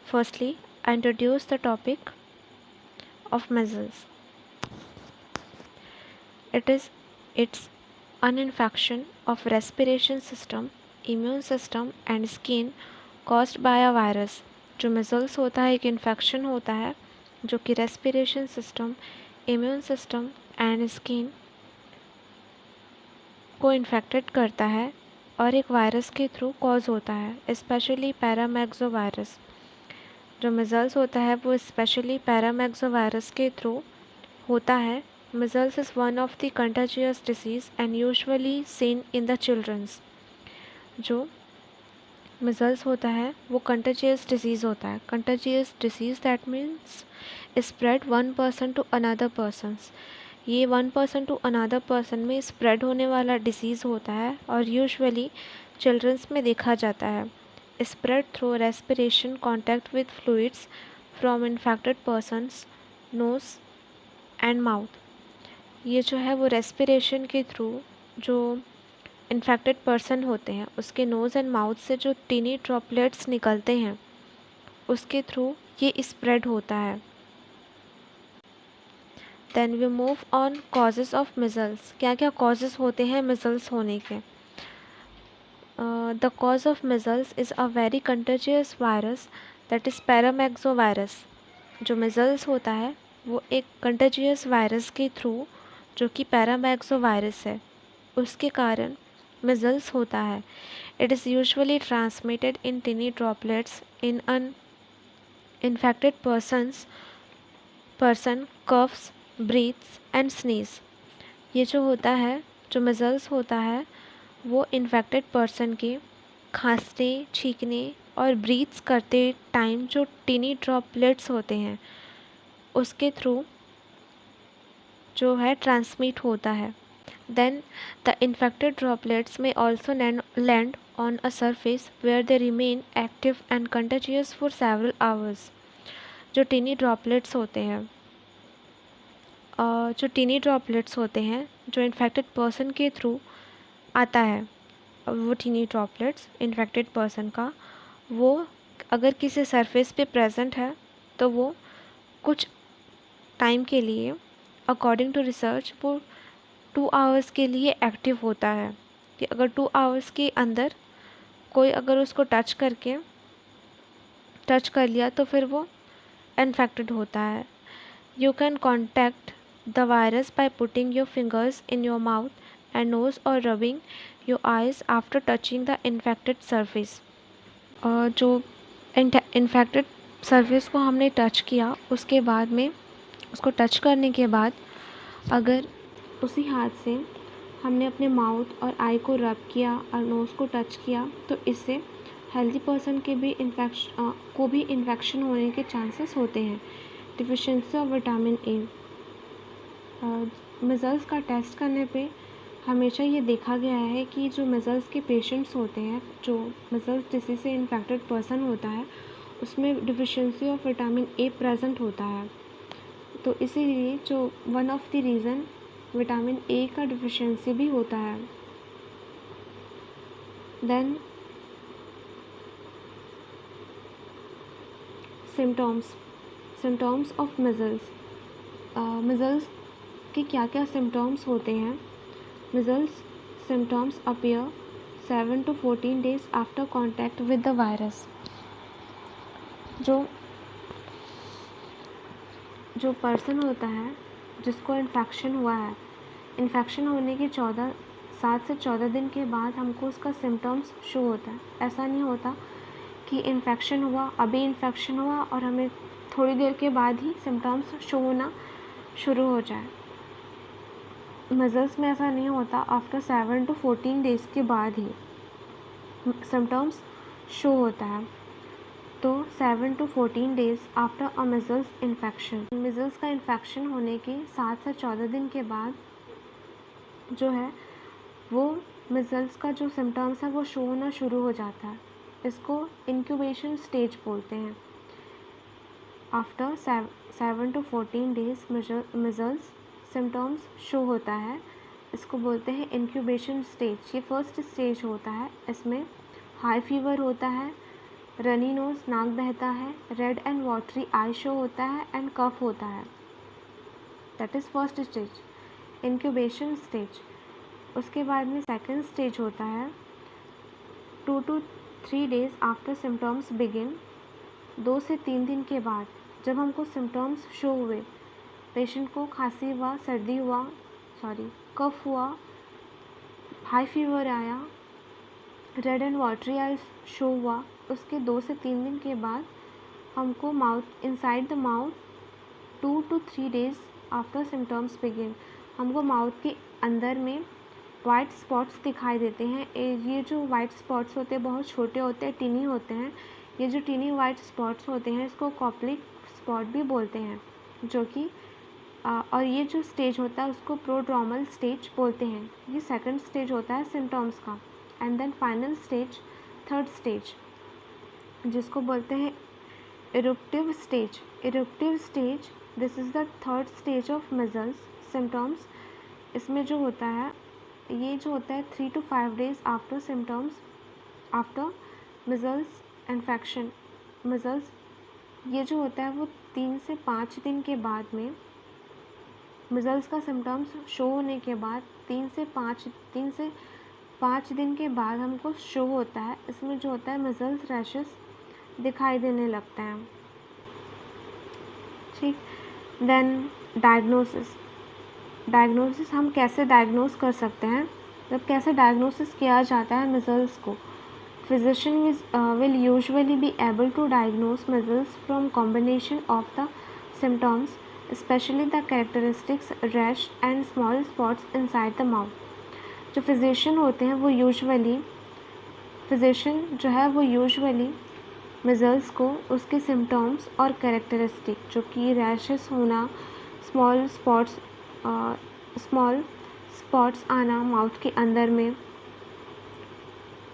Firstly, I introduce the topic of measles. It's an infection of respiration system, immune system and skin caused by a virus. जो measles होता है एक infection होता है जो कि respiration system, immune system and skin को infected करता है और एक वायरस के थ्रू कॉज होता है, स्पेशली पैरामैक्सो वायरस। जो measles होता है वो स्पेशली पैरामैक्सो वायरस के थ्रू होता है। Measles is one of the contagious disease and usually seen in the children's। जो measles होता है वो contagious disease होता है। Contagious disease that means spread one person to another persons। ये one person to another person में spread होने वाला disease होता है और usually children's में देखा जाता है। Spread through respiration contact with fluids from infected persons nose and mouth। ये जो है वो रेस्पिरेशन के थ्रू जो इन्फेक्टेड पर्सन होते हैं उसके नोज़ एंड माउथ से जो टीनी ड्रॉपलेट्स निकलते हैं उसके थ्रू ये स्प्रेड होता है। Then we move on causes of measles. क्या क्या कॉजेज़ होते हैं मिजल्स होने के? The cause of measles is a very contagious virus that is paramyxovirus. जो मिजल्स होता है वो एक कंटेजियस वायरस के थ्रू जो कि पैरामैक्सो वायरस है उसके कारण मिजल्स होता है। It is usually transmitted in tiny droplets in an infected person coughs breathes and sneeze. ये जो होता है जो मिजल्स होता है वो इन्फेक्टेड पर्सन के खांसने छींकने और ब्रीथ्स करते टाइम जो टिनी ड्रॉपलेट्स होते हैं उसके थ्रू जो है ट्रांसमिट होता है। Then the infected droplets may also land on a surface where they remain active and contagious for several hours. जो टीनी ड्रॉपलेट्स होते हैं जो इन्फेक्टेड पर्सन के थ्रू आता है वो टीनी ड्रॉपलेट्स इन्फेक्टेड पर्सन का वो अगर किसी सरफेस पे प्रेजेंट है तो वो कुछ टाइम के लिए अकॉर्डिंग टू रिसर्च वो 2 आवर्स के लिए एक्टिव होता है कि अगर 2 आवर्स के अंदर कोई अगर उसको टच कर लिया तो फिर वो इन्फेक्टेड होता है। You can contact the virus by putting your fingers in your mouth and nose और rubbing your eyes after touching the infected surface. और जो इन्फेक्टेड सरफेस को हमने टच किया उसके बाद में उसको टच करने के बाद अगर उसी हाथ से हमने अपने माउथ और आई को रब किया और नोज़ को टच किया तो इससे हेल्दी पर्सन के भी इन्फेक्शन होने के चांसेस होते हैं। Deficiency of vitamin A. Measles का टेस्ट करने पे हमेशा ये देखा गया है कि जो मिजल्स के पेशेंट्स होते हैं जो मिजल्स डिसीज से इन्फेक्टेड पर्सन होता है उसमें deficiency of vitamin A present होता है। तो इसीलिए जो one of the reason vitamin A का डिफिशिएंसी भी होता है। Then symptoms of measles. Measles के क्या क्या सिम्टम्स होते हैं? Measles symptoms appear 7 to 14 days after contact with the virus. जो पर्सन होता है जिसको इन्फेक्शन हुआ है, इन्फेक्शन होने के 7 से 14 दिन के बाद हमको उसका सिम्टम्स शो होता है। ऐसा नहीं होता कि इन्फेक्शन हुआ और हमें थोड़ी देर के बाद ही सिम्टम्स शो होना शुरू हो जाए। मिजल्स में ऐसा नहीं होता, आफ्टर 7 to 14 डेज़ के बाद ही सिम्टम्स शो होता है। तो 7 to 14 days after a measles infection. Measles का इन्फेक्शन होने के 7 से 14 दिन के बाद जो है वो मिजल्स का जो सिम्टम्स है वो शो होना शुरू हो जाता है। इसको इंक्यूबेशन स्टेज बोलते हैं। After 7 to 14 days measles symptoms show होता है, इसको बोलते हैं इंक्यूबेशन स्टेज। ये फर्स्ट स्टेज होता है। इसमें हाई फीवर होता है, रनी नोज, नाक बहता है, red and watery I show होता है एंड कफ होता है। That is first stage, incubation stage. उसके बाद में सेकेंड स्टेज होता है 2 to 3 days after symptoms begin. 2 से 3 दिन के बाद जब हमको सिम्टम्स शो हुए, पेशेंट को खांसी हुआ, सर्दी हुआ, कफ हुआ, हाई फीवर आया, red and watery eyes show हुआ, उसके 2 से 3 दिन के बाद हमको mouth inside the mouth 2 to 3 days after symptoms begin हमको माउथ के अंदर में वाइट स्पॉट्स दिखाई देते हैं। ये जो वाइट स्पॉट्स होते हैं बहुत छोटे होते हैं, टिनी होते हैं। ये जो टिनी वाइट स्पॉट्स होते हैं इसको कॉप्लिक स्पॉट भी बोलते हैं, जो कि और ये जो स्टेज होता है उसको प्रोड्रोमल स्टेज बोलते हैं। ये सेकंड स्टेज होता है सिम्टम्स का। And then final stage, third stage, जिसको बोलते हैं eruptive stage. Eruptive stage, this is the third stage of measles symptoms. इसमें जो होता है, ये जो होता है 3 to 5 days after symptoms, after measles infection. Measles ये जो होता है वो 3 से 5 दिन के बाद में, मिजल्स का सिम्टम्स शो होने के बाद 3 से 5 दिन के बाद हमको शो होता है। इसमें जो होता है मिजल्स रैशेस दिखाई देने लगते हैं। ठीक, देन डायग्नोसिस हम कैसे डायग्नोस कर सकते हैं, जब कैसे डायग्नोसिस किया जाता है मिजल्स को। Physician will usually be able to diagnose measles from combination of the symptoms, especially the characteristics rash and small spots inside the mouth। जो फिजिशियन होते हैं वो यूजुअली मिजल्स को उसके सिम्टम्स और कैरेक्टरिस्टिक, जो कि रैशेस होना, स्मॉल स्पॉट्स आना माउथ के अंदर में,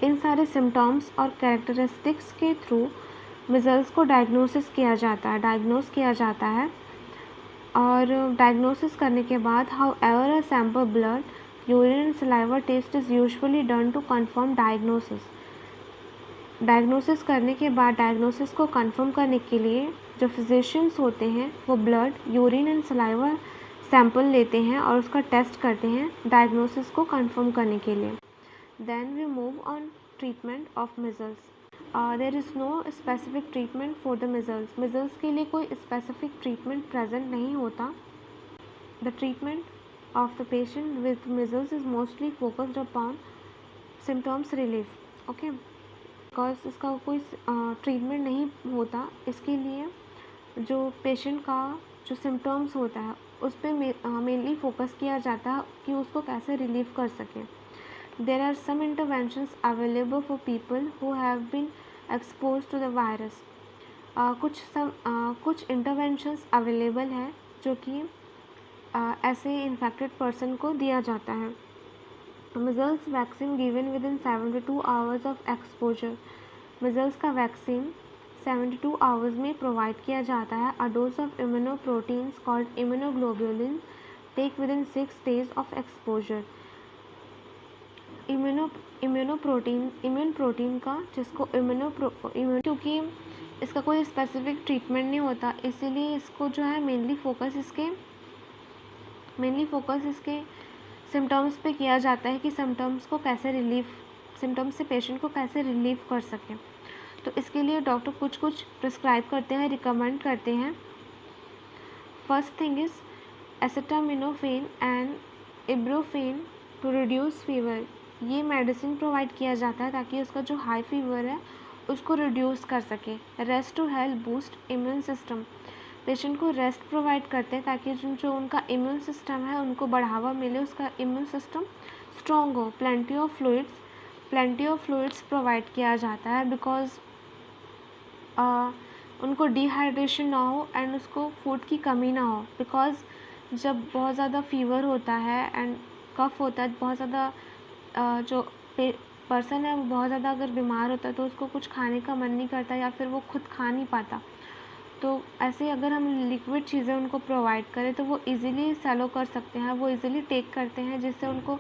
इन सारे सिम्टम्स और कैरेक्टरिस्टिक्स के थ्रू मिजल्स को डायग्नोस किया जाता है। और डायग्नोसिस करने के बाद however a sample blood, urine and saliva test is usually done to confirm diagnosis। Diagnosis करने के बाद डायग्नोसिस को कंफर्म करने के लिए जो फिजिशियंस होते हैं वो blood, urine and saliva sample लेते हैं और उसका टेस्ट करते हैं डायग्नोसिस को कंफर्म करने के लिए। Then we move on treatment of measles. There is no specific treatment for the measles. Measles के लिए कोई स्पेसिफिक ट्रीटमेंट प्रेजेंट नहीं होता। The treatment of the patient with measles is mostly focused upon symptoms relief. Okay, because इसका कोई treatment नहीं होता, इसके लिए जो पेशेंट का जो सिम्टम्स होता है उस पर मेनली फोकस किया जाता है कि उसको कैसे रिलीव कर सकें। There are some interventions available for people who have been exposed to the virus। कुछ इंटरवेंशंस अवेलेबल है जो कि ऐसे इन्फेक्टेड पर्सन को दिया जाता है। Measles vaccine given within 72 hours of exposure. Measles का वैक्सीन 72 आवर्स में प्रोवाइड किया जाता है। A dose of immunoproteins called immunoglobulin take within 6 days of exposure. Immune protein का, जिसको क्योंकि इसका कोई स्पेसिफिक ट्रीटमेंट नहीं होता, इसीलिए इसको जो है मेनली फोकस इसके सिम्टम्स पे किया जाता है कि सिम्टम्स से पेशेंट को कैसे रिलीव कर सकें। तो इसके लिए डॉक्टर कुछ प्रिस्क्राइब करते हैं, रिकमेंड करते हैं। First thing is acetaminophen and ibuprofen to reduce fever. ये मेडिसिन प्रोवाइड किया जाता है ताकि उसका जो हाई फीवर है उसको रिड्यूस कर सके। Rest to help boost immune system. Patient को रेस्ट प्रोवाइड करते हैं ताकि जो उनका इम्यून सिस्टम है उनको बढ़ावा मिले, उसका इम्यून सिस्टम स्ट्रॉन्ग हो। प्लेंटी ऑफ फ्लूइड्स प्रोवाइड किया जाता है बिकॉज उनको डिहाइड्रेशन ना हो एंड उसको फूड की कमी ना हो। बिकॉज जब बहुत ज़्यादा फीवर होता है एंड कफ होता है, बहुत ज़्यादा जो पर्सन है वो बहुत ज़्यादा अगर बीमार होता है तो उसको कुछ खाने का मन नहीं करता या फिर वो खुद खा नहीं पाता। तो ऐसे अगर हम लिक्विड चीज़ें उनको प्रोवाइड करें तो वो इजीली सैलो कर सकते हैं, वो इजीली टेक करते हैं, जिससे उनको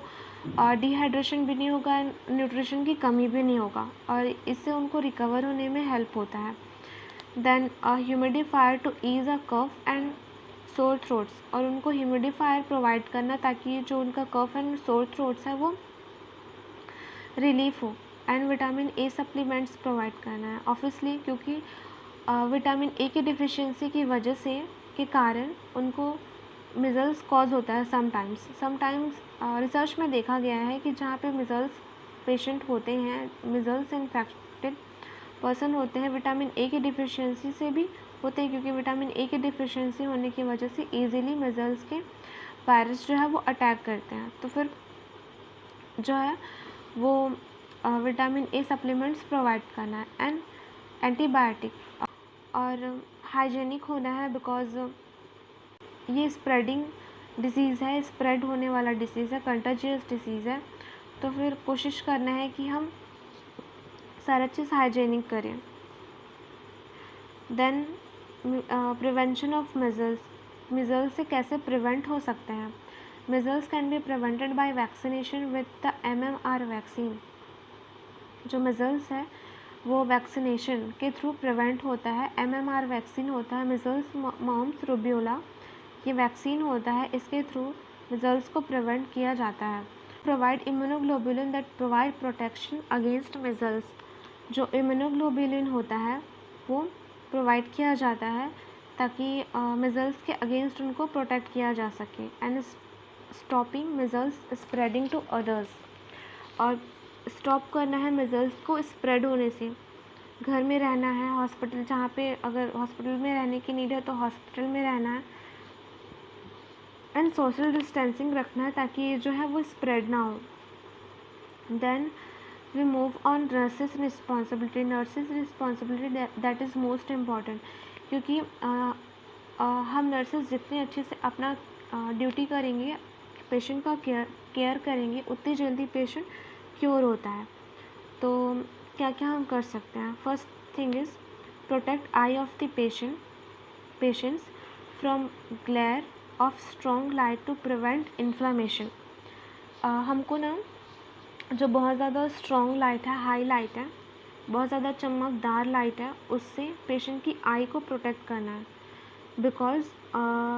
डिहाइड्रेशन भी नहीं होगा, न्यूट्रिशन की कमी भी नहीं होगा, और इससे उनको रिकवर होने में हेल्प होता है। Then humidifier to ease a cough and sore throats, और उनको ह्यूमिडिफायर प्रोवाइड करना ताकि जो उनका कफ एंड सोर थ्रोट्स है वो रिलीफ हो। And vitamin A supplements provide करना है ऑब्वियसली, क्योंकि विटामिन ए की डिफिशियंसी की वजह से के कारण उनको मिज़ल्स कॉज होता है समटाइम्स रिसर्च में देखा गया है कि जहाँ पे मिज़ल्स पेशेंट होते हैं, मिज़ल्स इन्फेक्टेड पर्सन होते हैं, विटामिन ए की डिफिशियंसी से भी होते हैं, क्योंकि विटामिन ए की डिफिशियंसी होने की वजह से ईजिली मिज़ल्स के वायरस जो है वो अटैक करते हैं। तो फिर जो है वो विटामिन ए सप्लीमेंट्स प्रोवाइड करना है। एंड एंटीबायोटिक और हाइजेनिक होना है, बिकॉज ये स्प्रेडिंग डिसीज़ है, स्प्रेड होने वाला डिसीज़ है, कंटाजियस डिसीज़ है। तो फिर कोशिश करना है कि हम सारा चीज़ हाइजेनिक करें। देन प्रिवेंशन ऑफ मिज़ल्स से कैसे प्रिवेंट हो सकते हैं? Measles can be prevented by vaccination with the MMR vaccine. जो मिज़ल्स है वो वैक्सीनेशन के थ्रू प्रिवेंट होता है। MMR वैक्सीन होता है, मिज़ल्स मम्स रूबियोला, ये वैक्सीन होता है, इसके थ्रू मिज़ल्स को प्रिवेंट किया जाता है। Provide immunoglobulin that provide protection against measles, जो इम्यूनोग्लोबुलिन होता है वो प्रोवाइड किया जाता है ताकि मिज़ल्स के अगेंस्ट उनको प्रोटेक्ट किया जा सके। And stopping measles spreading to others, और स्टॉप करना है मिज़ल्स को स्प्रेड होने से। घर में रहना है, हॉस्पिटल जहाँ पे अगर हॉस्पिटल में रहने की नीड है तो हॉस्पिटल में रहना है, एंड सोशल डिस्टेंसिंग रखना है ताकि ये जो है वो स्प्रेड ना हो। Then we move on nurses responsibility that is most important, क्योंकि हम नर्सेस जितने अच्छे से अपना ड्यूटी करेंगे, पेशेंट का केयर करेंगे, उतनी जल्दी पेशेंट क्योर होता है। तो क्या क्या हम कर सकते हैं? First thing is protect eye of the patients from glare of strong light to prevent inflammation. हमको ना जो बहुत ज़्यादा स्ट्रॉन्ग लाइट है, हाई लाइट है, बहुत ज़्यादा चमकदार लाइट है, उससे पेशेंट की आई को प्रोटेक्ट करना है, बिकॉज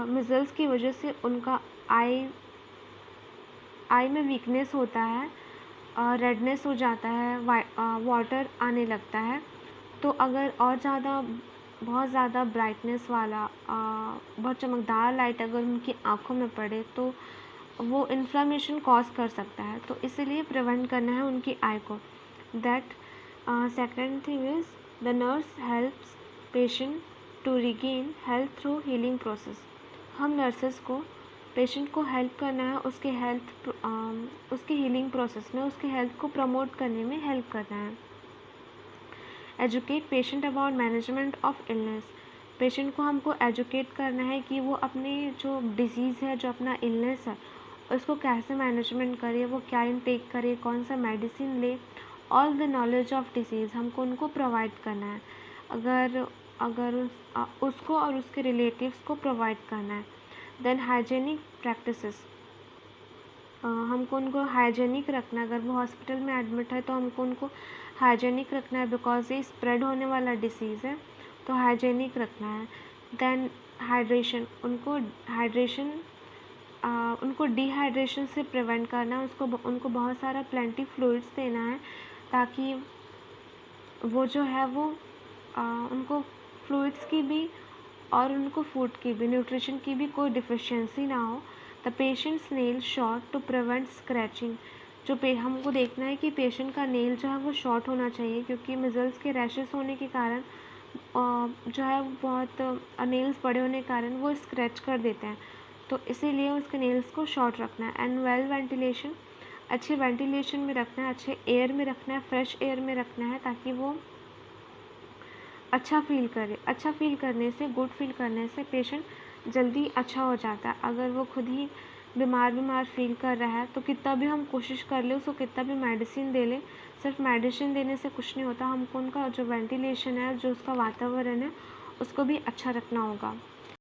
मिज़ल्स की वजह से उनका आई में वीकनेस होता है, रेडनेस हो जाता है, वाटर आने लगता है। तो अगर और बहुत ज़्यादा ब्राइटनेस वाला बहुत चमकदार लाइट अगर उनकी आँखों में पड़े तो वो इन्फ्लामेशन कॉज कर सकता है, तो इसीलिए प्रिवेंट करना है उनकी आई को। That second thing is the nurse helps patient to regain health through healing process. हम नर्सेस को पेशेंट को हेल्प करना है, उसके हीलिंग प्रोसेस में उसके हेल्थ को प्रमोट करने में हेल्प करना है। Educate patient about management of illness, patient को हमको एजुकेट करना है कि वो अपने जो डिजीज़ है, जो अपना इलनेस है, उसको कैसे मैनेजमेंट करे, वो क्या इनटेक करे, कौन सा मेडिसिन ले, all the knowledge of disease हमको उनको प्रोवाइड करना है। अगर उसको और उसके रिलेटिव्स को प्रोवाइड करना है। देन हाइजेनिक प्रैक्टिसेस, हमको उनको हाइजेनिक रखना है। अगर वो हॉस्पिटल में एडमिट है तो हमको उनको हाइजेनिक रखना है, बिकॉज ये स्प्रेड होने वाला डिसीज़ है, तो हाइजेनिक रखना है। देन हाइड्रेशन, उनको डिहाइड्रेशन से प्रिवेंट करना है, उनको बहुत सारा प्लेंटी फ्लूइड्स देना है ताकि वो जो है वो उनको फ्लूइड्स की भी और उनको फूड की भी, न्यूट्रिशन की भी कोई डिफिशियंसी ना हो। The patients nail short to prevent scratching, हमको देखना है कि पेशेंट का नेल जो है वो शॉर्ट होना चाहिए, क्योंकि मिज़ल्स के रैशेस होने के कारण जो है वो बहुत नेल्स बड़े होने के कारण वो स्क्रैच कर देते हैं, तो इसीलिए उसके नेल्स को शॉर्ट रखना है। एंड वेल वेंटिलेशन, अच्छे वेंटिलेशन में रखना है, अच्छे एयर में रखना है, फ्रेश एयर में रखना है, ताकि वो अच्छा फील करे। अच्छा फील करने से, गुड फील करने से पेशेंट जल्दी अच्छा हो जाता है। अगर वो खुद ही बीमार फील कर रहा है तो कितना भी हम कोशिश कर ले, उसको कितना भी मेडिसिन दे ले, सिर्फ मेडिसिन देने से कुछ नहीं होता। हमको उनका जो वेंटिलेशन है, जो उसका वातावरण है, उसको भी अच्छा रखना होगा।